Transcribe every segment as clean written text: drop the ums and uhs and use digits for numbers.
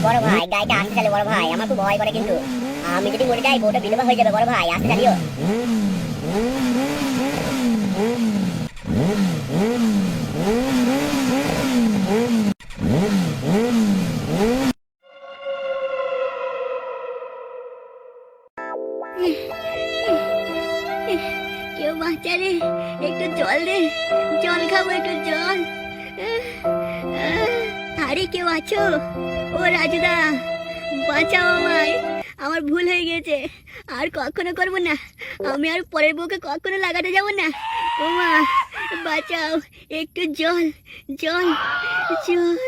বড় ভাই গাড়িটা আসতে চালে বড় ভাই, আমার খুব ভয় করে কিন্তু। আমি যদি মরে যাই বউটা বিধবা হয়ে যাবে বড় ভাই, আসতে চালিও। কেউ বাঁচালে, একটু জল দে, জল খাবো, একটু জল। আরে কেউ আছো? ও রাজুদা, বাঁচাও আমায়, আমার ভুল হয়ে গেছে, আর কখনো করবো না। আমি আর পরের বউকে কখনো লাগাতে যাবো না। ও মা, বাঁচাও, একটু জল, জল, জল।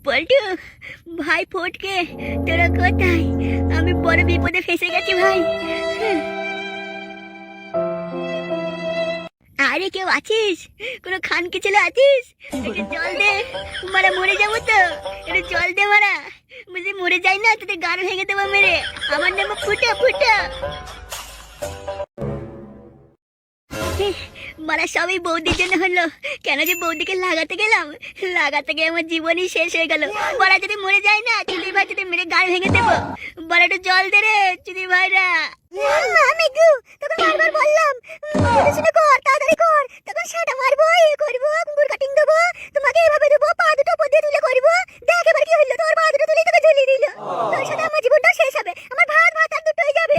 পল্টু ভাই, ফটকে তোরা কোথায়? আমি বড় বিপদে ফেসে গেছি ভাই। আরে কেউ আছিস? কোনো খানকি ছেলে আছিস? একটু জল দে, মারা মরে যাবো তো। একটু জল দে মারা, বুঝি মরে যাই না তোদের গান ভেঙে দেবো মেরে। আমার নাম ফুটা ফুটা। মারা সবই বৌদির জন্য হলো। কেন যে বৌদিকে লাগাতে গেলাম, লাগাতে গিয়ে আমার জীবনই শেষ হয়ে গেল। বড়া যদি মরে যায় না, চুদির ভাই যদি মেরে গাল ভেঙে দেবো। বড়া একটু জল দে রে চুদির ভাইরা। আমি তখন বারবার বললাম শুনে কর, তাড়াতাড়ি কর। তখন সেটা মারবো, এ করবো, কুকুর কাটিং দেবো, তোমাকে এভাবে দেবো, পা দুটো পদ্মে তুলে করবো। দেখ এবার কি হইলো, তোর পা দুটো তুলে তোকে ঝুলিয়ে দিল। তোর সাথে আমার জীবনটা শেষ হবে, আমার ভাত ভাত আর দুটোই যাবে।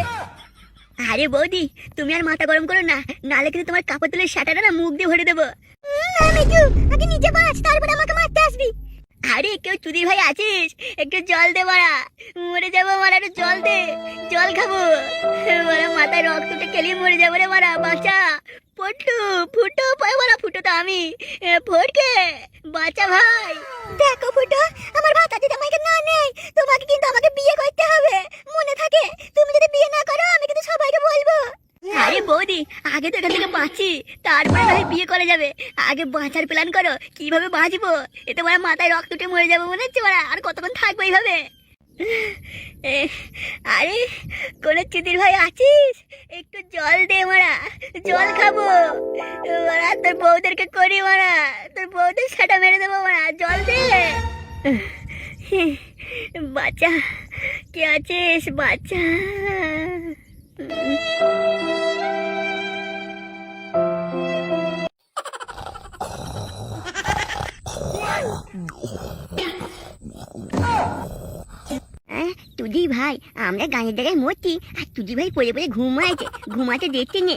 আরে বৌদি, তুমি আর মাথা গরম করো না, নালে কিন্তু তোমার কাপড় তুলে শাটাটা না মুখ দিয়ে ভরে দেবো। আগে নিজে বাঁচ, তারপর আমাকে মারতে আসবি। আরে কেউ চুদির ভাই আছিস? একটু জল দে মারা, মরে যাবো মারা, একটু জল দে, জল খাবো মারা, মাথায় রক্ত উঠে কেলিয়ে মরে যাবো রে মারা, বাঁচা। পট্টু ফুটো পায় মারা, ফুটো তো আমি। ফটকে বাঁচা ভাই। দেখো ফুটো, আমার ভাতা যদি আমাকে না নেই, তোমাকে কিন্তু আমাকে বিয়ে করতে হবে, মনে থাকে। তুমি যদি বিয়ে না করো আমি কিন্তু সবাইকে বলবো। আরে বৌদি, আগে তো এখান থেকে বাঁচি, তারপরে না হয় বিয়ে করা যাবে। আগে বাঁচার প্ল্যান করো, কিভাবে বাঁচবো। এতে মারা মাথায় রক্ত উঠে মরে যাবো মনে হচ্ছে মারা, আর কতক্ষণ থাকবো এইভাবে। আরে কোন চুদির ভাই আছিস? একটু জল দে মারা, জল খাবো মারা, তোর বউদেরকে করি মারা, তোর বউদের সেটা মেরে দেবো মারা, জল দে। বাচ্চা কে আছিস? বাচ্চা। তুদি ভাই, আমরা গানের জায়গায় মরছি, আর তুদি ভাই পড়ে পড়ে ঘুমাইছে, ঘুমাতে দেখতে নে।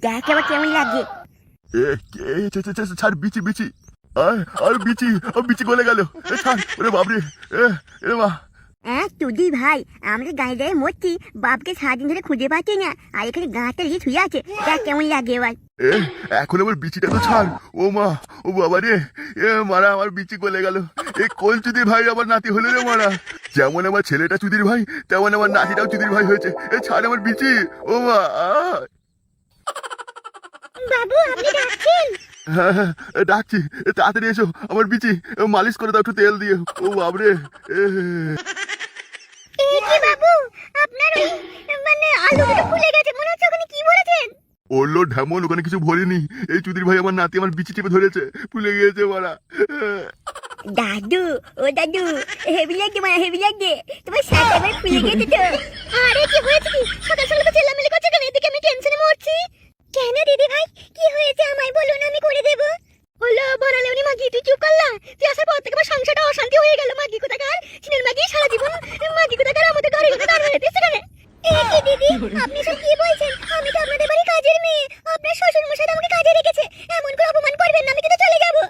দেখ এবার কেমন লাগে। ছাড়, বিচি বিচি, আর বিচি, বিচি গলে গেল, ছাড়, ওরে বাবরে, এ মা। তুদি ভাই, আমরা গায়ে গায়ে মরছি, বাপকে সারাদিন ধরে খুঁজে পাচ্ছি না, আর এখানে গাঁটটা দিয়ে শুয়ে আছে, দেখ কেমন লাগে এবার। এখন আমার বিচিটা তো ছাড়, ও মা, ও বাবা রে, মারা আমার বিচি গলে গেল। এই কোন চুদির ভাই আমার নাতি হলো রে মারা। যেমন আমার ছেলেটা চুদির ভাই, তেমন আমার নাতিটাও চুদির ভাই হয়েছে। ছাড় আমার বিচি, ও মা। বাবু আপনি ডাকছেন? হ্যাঁ, ডাকছি, তাড়াতাড়ি এসো, আমার বিচি মালিশ করে দাও একটু তেল দিয়ে। ও বাবরে। কি বাবু, আপনার মানে আলুটা ফুলে গেছে, মনে হচ্ছে ওখানে কি বলেছেন? ওলো ঢেমন, ওখানে কিছু ভরিনি। এই চুদির ভাই আমার নাতি আমার বিচি টিপে ধরেছে, ফুলে গিয়েছে মারা। দাদু, ও দাদু, হেভি লাগছে মায়া, হেভি লাগছে, তোমার শার্ট এবার ফুলে গেছে তো। আরে কি হয়েছে কি? সকাল সকাল তো চেল্লামেল্লি করছে কেন? এদিকে আমি টেনশনে মরছি। কেন দিদি ভাই, কি হয়েছে আমায় বলুন, আমি করে দেবো। হলো বড়ালে উনি মাগি, তুই চুপ করলা? তুই আসার পর থেকে আমার সংসারটা অশান্তি হয়ে গেল। মাগি কোথাকার, চিনের মাগি, সারা জীবন মাগি কোথাকার আমাদের ঘরে ঘরে দাঁড় হয়ে দিচ্ছে কেন? কি দিদি, আপনি সব কি বলছেন? আমি তো আপনাদের বাড়ি কাজের মেয়ে, আপনার শ্বশুর মশাই আমাকে কাজে রেখেছে, এমন করে অপমান করবেন না, আমি কিন্তু চলে যাবো।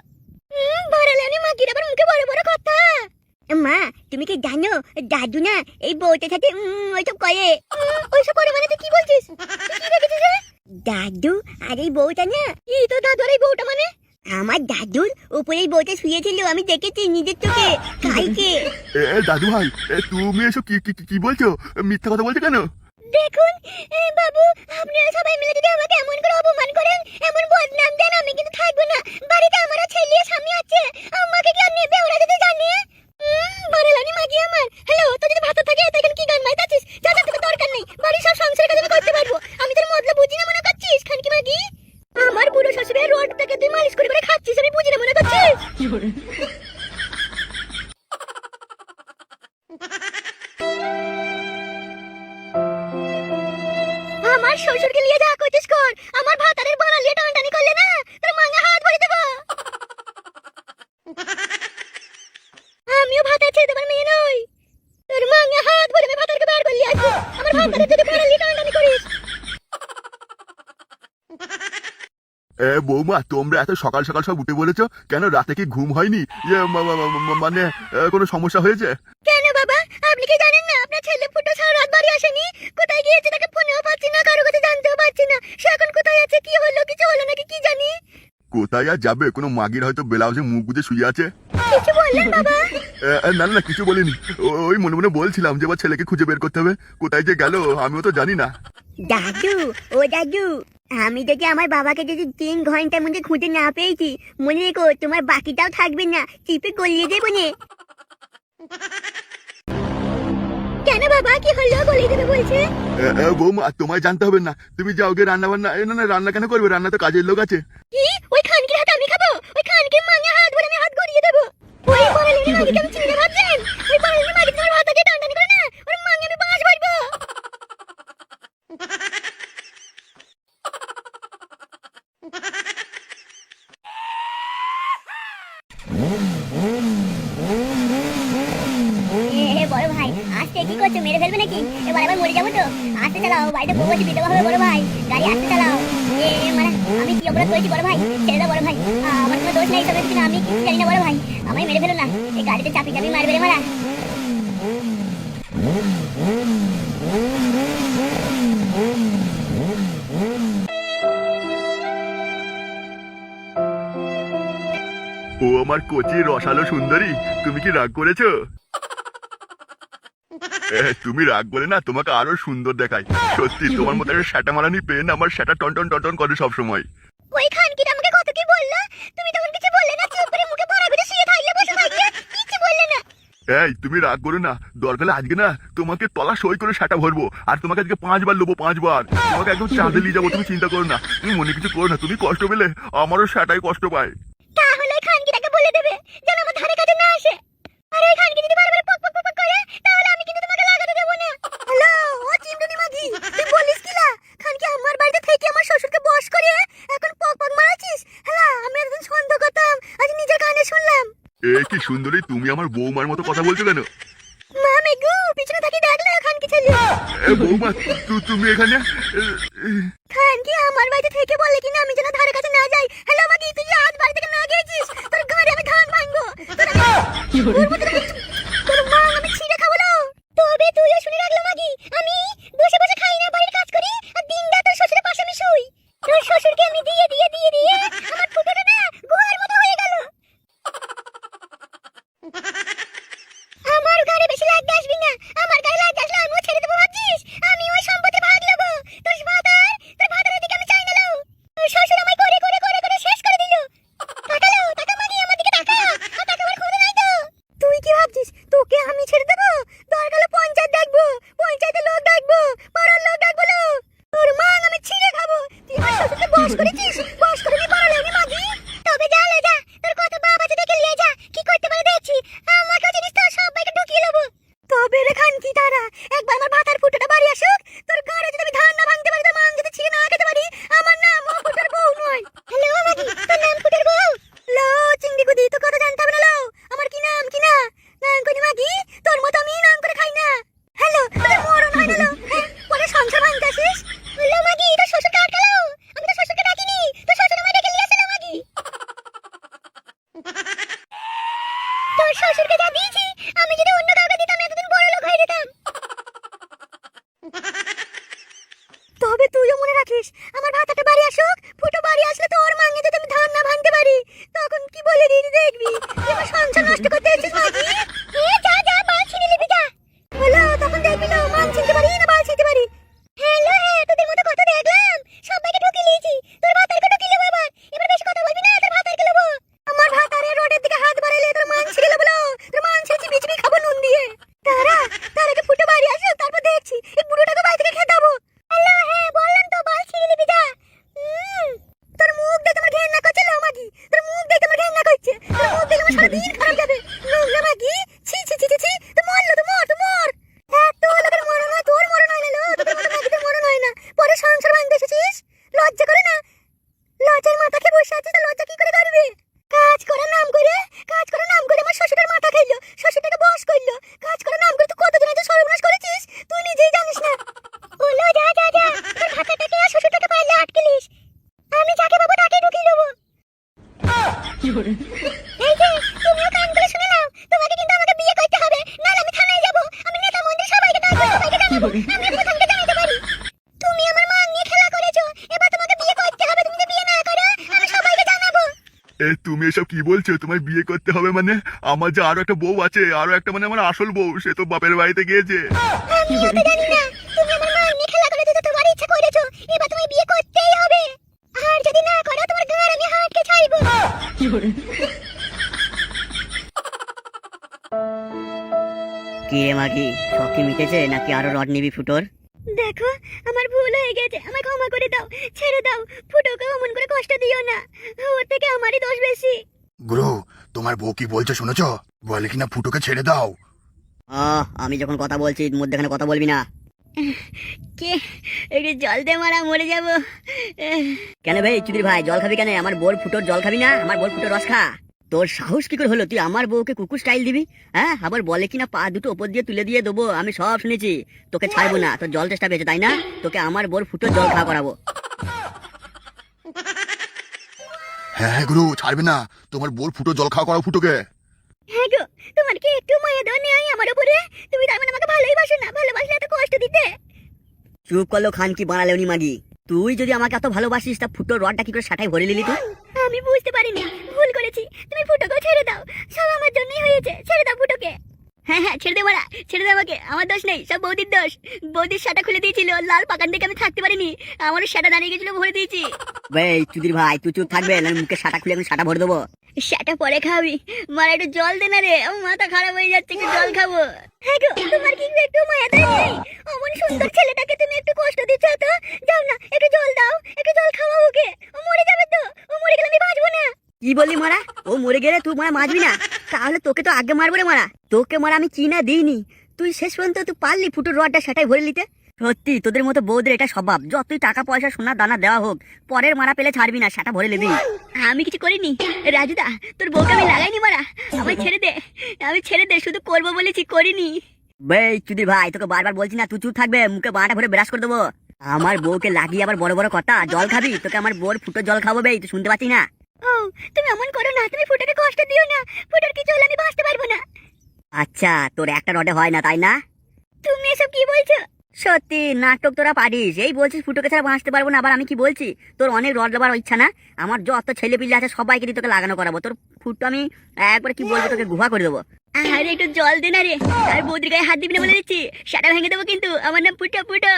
বড়ালে উনি মাগির আবার মুখে বড় বড় কথা। মা তুমি কি জানো, দাদু না এই বউটার সাথে ওইসব করে। ওইসব করে মানে তুই কি বলছিস? কি দেখেছিস রে? দাদু আর এই বউটা না। কি তো দাদু আর এই বউটা মানে? আমার দাদুর উপরে এই বউটা শুয়েছিল, আমি দেখেছি নিজের চোখে। কালকে। দাদু ভাই, তুমি এসব কি কি কি বলছো? মিথ্যা কথা বলছো কেন? দেখুন বাবু, আপনারা সবাই মিলে যদি আমাকে এমন করে অপমান করেন, এমন বদনাম দেন, আমি কিন্তু থাকবো না। বাড়িতে আমার ছেলে স্বামী আছে, আমাকে কি আর নেবে ওরা যদি জানে? বড়লানি মাগি আমার। হ্যালো, তো যদি ভাত থাকে আমার শ্বশুরকে নিয়ে যা করছিস কর, আমার ভাতারের বাড়া নিয়ে টানটানি করলে না তোর মাঙ্গা হাত ভরে দেবো। আমিও ভাতার ছেড়ে দেবার মেয়ে নই, তোর মাঙ্গা হাত ভরে আমি ভাতারকে বের করলি আজকে। আমার ভাতারের যদি বাড়া নিয়ে টানটানি করিস। বৌমা, তোমরা এত সকাল সকাল সব উঠে বলেছো কেন? রাতে কি ঘুম হয়নি? মানে কোনো সমস্যা হয়েছে? কেন বাবা, আপনি কি জানেন না আপনার ছেলে ফুটো সারা রাত বাড়ি আসেনি? কোথায় গিয়েছে তাকে ফোনেও পাচ্ছি না, কারো কাছে জানতেও পারছি না সে এখন কোথায় আছে, কি হলো কিছু হলো নাকি কি জানি। কোথায় আর যাবে? কোনো মাগির হয়তো ব্লাউজে মুখ গুজে শুয়ে আছে। কিছু বললেন বাবা? না না, কিছু বলিনি। ওই মনে মনে বলছিলাম যে আমার ছেলেকে খুঁজে বের করতে হবে, কোথায় যে গেল আমিও তো জানি না। দাদু, ও দাদু, আমি যদি আমার বাবাকে যদি 3 ঘন্টার মধ্যে খুঁজে না পেয়েছি, মনে রেখো তোমার বাকিটাও থাকবে না, চিপে গলিয়ে দেবো নে। কেন বাবা, কি হলো? গলিয়ে দেবে বলছে। বৌমা, তোমায় জানতে হবে না, তুমি যাও গিয়ে রান্না বান্না। না না, রান্না কেন করবে? রান্না তো কাজের লোক আছে। কি? ওই খানকির হাত আমি খাবো? ওই খানকির মাঙ্গা হাত ধরে আমি হাত গড়িয়ে দেবো। ওই বাঙালির মাগিকে আমি চিনে ভাবছেন? ওই বাঙালির মাগি তোমার হাত দিয়ে টানটানি করে না, ওর মাঙ্গা আমি বাঁশ বাড়বো। বড় ভাই আস্তে, কি করছো? মেরে ফেলবে নাকি? এবার আবার মরে যাবো তো। আস্তে চালাও, বাড়িতে বউ আছে, বিধবা হবে বড় ভাই। গাড়ি আস্তে চালাও। মানে আমি কি অপরাধ করেছি বড় ভাই? ছেড়ে দাও বড় ভাই, আমার কোনো দোষ নেই, তবে কিছু না, আমি কিছু জানি না বড় ভাই, আমায় মেরে ফেলো না। এই গাড়িতে চাপি চাপি মারবে রে মারা। ও আমার কচি রসালো সুন্দরী, তুমি কি রাগ করেছো? তুমি রাগ বলে না, তোমাকে আরো সুন্দর দেখায়। সত্যি তোমার মতো একটা শ্যাটা মারানি পেন আমার শ্যাটা টন টন করে সব সময়। ওই খানকির আমাকে কত কি বললো, তুমি তখন কিছু বললে না, চুপ করে মুখে পড়া করে শুয়ে থাকলে, বসে থাকলে, কিছু বললে না। এই তুমি রাগ করো না, দরকার হলে আজকে না তোমাকে তলা সই করে শ্যাটা ভরবো, আর তোমাকে আজকে 5 বার লোবো, 5 বার। তোমাকে একদম চাঁদে নিয়ে যাবো, তুমি চিন্তা করো না, তুমি মনে কিছু করো না। তুমি কষ্ট পেলে আমারও শ্যাটাই কষ্ট পায়। তাহলে ওই খানকিটাকে বলে দেবে যেন আমার ধারে কাছে না আসে। আর ওই খানকি যদি বারবার পক পক পক করে, তাহলে আমি কিন্তু তোমাকে লাগাতে দেবো না। হ্যালো, ও চিমটুনি মাগি, তুই বলিস কিলা? খানকি আমার বাড়িতে থেকে আমার শ্বশুরকে বশ করে এখন পক পক মারাছিস? হ্যালো, আমি একদিন সন্দেহ করতাম, আজ নিজের কানে শুনলাম। কি সুন্দরী, তুমি আমার বৌমার মতো কথা বলছো কেন? মা মেঘু, পিছনে তাকি ডাকলে খানকি ছেলে। বৌমা, তুমি এখানে? খানকি আমার বাড়িতে থেকে বলে কিনা আমি যেন ধারে কাছে না যাই। হ্যালো মাগি, তুই আজ বাড়ি থেকে না গিয়েছিস, তোর ঘরে আমি ধান ভাঙবো। তোর মা আমি ছিঁড়ে খাবো না। তবে তুইও শুনে রাখলো মাগি, আমি বসে বসে খাই না, বাড়ির কাজ করি, আর দিন রাত তোর শ্বশুরের পাশে আমি শুই। তোর শ্বশুরকে আমি দিয়ে আমার ফুটোটা না গুহার মতো হয়ে গেল। আমার ঘরে বেশি লাগতে আসবি না, আমার গায়ে লাগতে আসলে আমিও ছেড়ে দেবো ভাবছিস? আমি ওই সম্পত্তি ভাগ নেবো। তোর ভাতারের দিকে আমি চাই না লো। তোর শ্বশুর আমায় করে করে করে করে শেষ করে দিল। তাকালো, টাকা মাগি আমার দিকে টাকা, আর টাকাবার খুঁজে নাই তো। তুই কি ভাবছিস তোকে আমি ছেড়ে দেবো? দরকার হলে পঞ্চায়েত ডাকবো, পঞ্চায়েতের লোক ডাকবো, পাড়ার লোক ডাকবো লো। তোর মা আমি ছিঁড়ে খাবো। তুই আমার শ্বশুরকে বশ করেছিস, বশ করে নি পাড়ালে আমি মাগি। তবে যা লে যা, তোর কত বাপ আছে দেখে নিয়ে যা, কি করতে পারে দেখছি। আমাকে জিনিস তো সবাইকে ঢুকিয়ে নেবো। তবে রে খানকি তারা, একবার আমার ভাতার ফুটোটা বাড়ি আসুক, তোর ঘরে যদি আমি ধান না ভাঙতে পারি, তোর মান যদি ছিঁড়ে না খেতে পারি, আমার নাম ও ফুটোর বউ নয়। হ্যালো মাগি, তোর নাম ফুটোর বউ? লো চিংড়ি গুদি, তো কথা জানতে হবে না লো, আমার কি নাম কি না। নাম করি মাগি, তোর মতো আমি নাম করে খাই না। হ্যালো, তোর মরণ হয় না লো, হ্যাঁ পরে সংসার ভাঙতে আসিস। হ্যালো মাগি, তোর শ্বশুরকে আটকালো, আমি তো শ্বশুরকে ডাকিনি, তোর শ্বশুর আমায় ডেকে নিয়ে আসলো মাগি। তোর শ্বশুরকে যা দিয়েছি, আমি যদি অন্য কাউকে দিতাম এতদিন বড় লোক হয়ে যেতাম। আমি প্রথমটা জানতে পারি তুমি আমার মা নিয়ে খেলা করেছো, এবার তোমাকে বিয়ে করতে হবে। তুমি যদি বিয়ে না করো আমি সবাইকে জানাবো। তুমি এসব কি বলছো? তোমায় বিয়ে করতে হবে মানে? আমার যে আরো একটা বউ আছে, আরো একটা মানে আমার আসল বউ, সে তো বাপের বাড়িতে গিয়েছে। আমি ওটা জানি না, তুমি আমার মা নিয়ে খেলা করেছো তো তোমার ইচ্ছা করেছো, এবার তোমায় বিয়ে করতেই হবে। আর যদি না করো তোমার গাঁর আমি হাটকে ছাইবো। কি রে মাগি, সব কি মিটেছে নাকি আরো রড নিবি ফুটোর? দেখো আমার ভুল হয়ে গেছে, আমায় ক্ষমা করে দাও, ছেড়ে দাও। ফুটোকে অমন করে কষ্ট দিও না, ওর থেকে আমারই দোষ বেশি। গুরু, তোমার বউ কি বলছে শুনেছো? বলে কিনা ফুটোকে ছেড়ে দাও। আমি যখন কথা বলছি মধ্যেখানে কথা বলবি না। কে একটু জল দে মারা, মরে যাবো। কেন ভাই চুদির ভাই, জল খাবি কেন? আমার বোর ফুটোর জল খাবি না? আমার বোর ফুটোর রস খা। তোর সাহস কি করে হলো তুই আমার বউকে কুকুর স্টাইল দিবি? হ্যাঁ, আবার বলে কিনা পা দুটো ওপর দিয়ে তুলে দিয়ে দেবো। আমি সব শুনেছি। তোকে ছাড়বো না, তোর জল চেষ্টা পেয়েছে তাই না? তোকে আমার বোর ফুটোর জল খাওয়া করাবো। হ্যাঁ হ্যাঁ গুরু, ছাড়বে না। তোমার বউর ফুটো জল খাওয়া করাও ফুটোকে। হ্যাঁ গো, তোমার কি একটু মায়া দাও নেই আমার উপরে? তুমি তার মানে আমাকে ভালোই বাসো না? ভালোবাসলে এত কষ্ট দিতে? চুপ করলো খান কি বানালে উনি মাগি। তুই যদি আমাকে এত ভালোবাসিস তা ফুটোর রডটা কি করে সাটাই ভরে নিলি তুই? আমি বুঝতে পারিনি, ভুল করেছি। তুমি ফুটোকে ছেড়ে দাও, সব আমার জন্যই হয়েছে। ছেড়ে দাও ফুটোকে। হ্যাঁ হ্যাঁ, ছেড়ে দে মারা, ছেড়ে দে আমাকে। আমার দোষ নেই, সব বৌদির দোষ। বৌদির সাটা খুলে দিয়েছিল, লাল পাকান থেকে আমি থাকতে পারিনি। আমারও সাটা দাঁড়িয়ে গেছিল, ভরে দিয়েছি। ভাই চুদির ভাই, তুই চুপ থাকবে না? মুখে সাটা খুলে আমি সাটা ভরে দেবো। সেটা পরে খাবি, মারা একটু জল দে না রে, আমার মাথা খারাপ হয়ে যাচ্ছে, একটু জল খাবো। হ্যাঁ গো, তোমার কি একটু মায়া দেয় নেই? অমন সুন্দর ছেলেটাকে তুমি একটু কষ্ট দিচ্ছ তো? যাও না, একটু জল দাও, একটু জল খাওয়া ওকে। ও মরে যাবে তো, ও মরে গেলে আমি বাঁচবো না। কি বললি মারা? ও মরে গেলে তুই মারা মারবি না? তাহলে তোকে তো আগে মারবো রে মারা। তোকে মারা আমি চিনা দিইনি, তুই শেষ পর্যন্ত তুই পারলি ফুটোর রডটা সেটাই ভরে নিতে। সত্যি তোদের মতো বউদের এটা স্বভাব, যতই টাকা পয়সা সোনা দানা দেওয়া হোক, পরের মারা পেলে ছাড়বি না, সেটা ভরে নিবি। আমি কিছু করিনি রাজুদা, তোর বউকে আমি লাগাইনি মারা। আমায় ছেড়ে দে, আমি ছেড়ে দে, শুধু করবো বলেছি, করিনি। বেই চুদি ভাই, তোকে বারবার বলছি না তুই চুপ থাকবে? মুখে বাঁটা ভরে ব্রাশ করে দেবো। আমার বউকে লাগিয়ে আবার বড় বড় কথা। জল খাবি? তোকে আমার বউর ফুটোর জল খাবো বেই, তুই শুনতে পাচ্ছিস না? ও তুমি এমন করো না, তুমি ফুটোকে কষ্ট দিও না। ফুটোর কিছু হলে আমি বাঁচতে পারবো না। আচ্ছা, তোর একটা রডে হয় না তাই না? তুমি এসব কি বলছো? সত্যি নাটক তোরা পারিস। এই বলছিস ফুটোকে ছাড়া বাঁচতে পারবো না, আবার আমি কি বলছি? তোর অনেক রড দেবার ইচ্ছা না? আমার যত ছেলে পিলে আছে সবাইকে দিয়ে তোকে লাগানো করাবো। তোর ফুটো আমি একবার কি বলবো, তোকে গুহা করে দেবো। আরে একটু জল দে না রে, আর বৌদির গায়ে হাত দিবি না বলে দিচ্ছি, সেটা ভেঙে দেবো কিন্তু। আমার নাম ফুটো, ফুটো,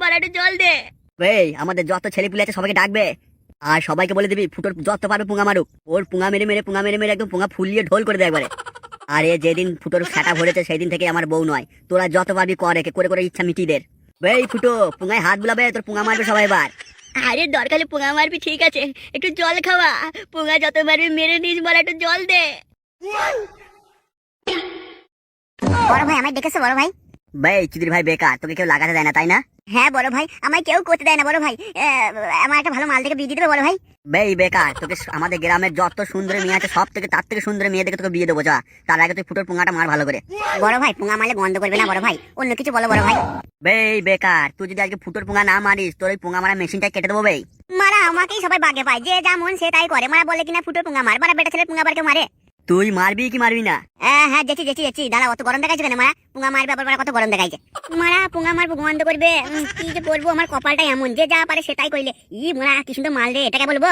বাড়া একটু জল দে। এই আমাদের যত ছেলে পিলে আছে সবাইকে ডাকবে, আর সবাইকে বলে দিবি ফুটোর যত পারবে পুঙা মারুক। ওর পুঙা মেরে মেরে একদম পুঙা ফুলিয়ে ঢোল করে দেয় একবারে। আর এ যেদিন ফুটোর ছাটা ভরেছে সেই দিন থেকে আমার বউ নয়। তোরা যত পারবি করে করে করে ইচ্ছা মিটিদের। এই ফুটো, পুঙায় হাত বুলাবে, তোর পুঙা মারবে সবাই এবার। আরে দরকারে পোঙা মারবি ঠিক আছে, একটু জল খাওয়া। পোঙা যত মারবি মেরে নিস, বলা একটু জল দে। বড় ভাই আমায় ডেকেছো? বড় ভাই বেই চুদির ভাই বেকার, তোকে কেউ লাগাতে দেয় না তাই না? হ্যাঁ বড় ভাই, আমায় কেউ করতে দেয় না বড় ভাই। আমার একটা ভালো মাল দেখে বিয়ে দিতে হবে বড় ভাই। বেই বেকার, তোকে আমাদের গ্রামের যত সুন্দর মেয়ে আছে সব থেকে তার থেকে সুন্দর মেয়ে দেখে তোকে বিয়ে দেবো। যা, তার আগে তুই ফুটোর পুঙাটা মার ভালো করে। বড় ভাই পোঙা মারলে গন্ধ করবে না বড় ভাই? অন্য কিছু বলো বড় ভাই। বেই বেকার, তুই যদি আজকে ফুটোর পুঙা না মারিস তোর ওই পুঙা মারা মেশিনটা কেটে দেবো বেই। মারা আমাকেই সবাই বাগে পায়, যে যা মন সে তাই করে। মারা বলে কিনা ফুটোর পোঙা মার, বাড়া বেটা ছেলে পোঙা বার কেউ মারে? তুই মারবি কি মারবি না? হ্যাঁ যেছি দাঁড়া, অত গরম দেখাইছে কেন? মারা পুঙা মারবে আবার, কত গরম দেখাইছে। মারা পুঙা মারবো গন্ধ করবে, কি যে বলবো, আমার কপালটা এমন, যে যা পারে সেটাই কইলে। ই মারা কি সুন্দর মাল রে, এটাকে বলবো?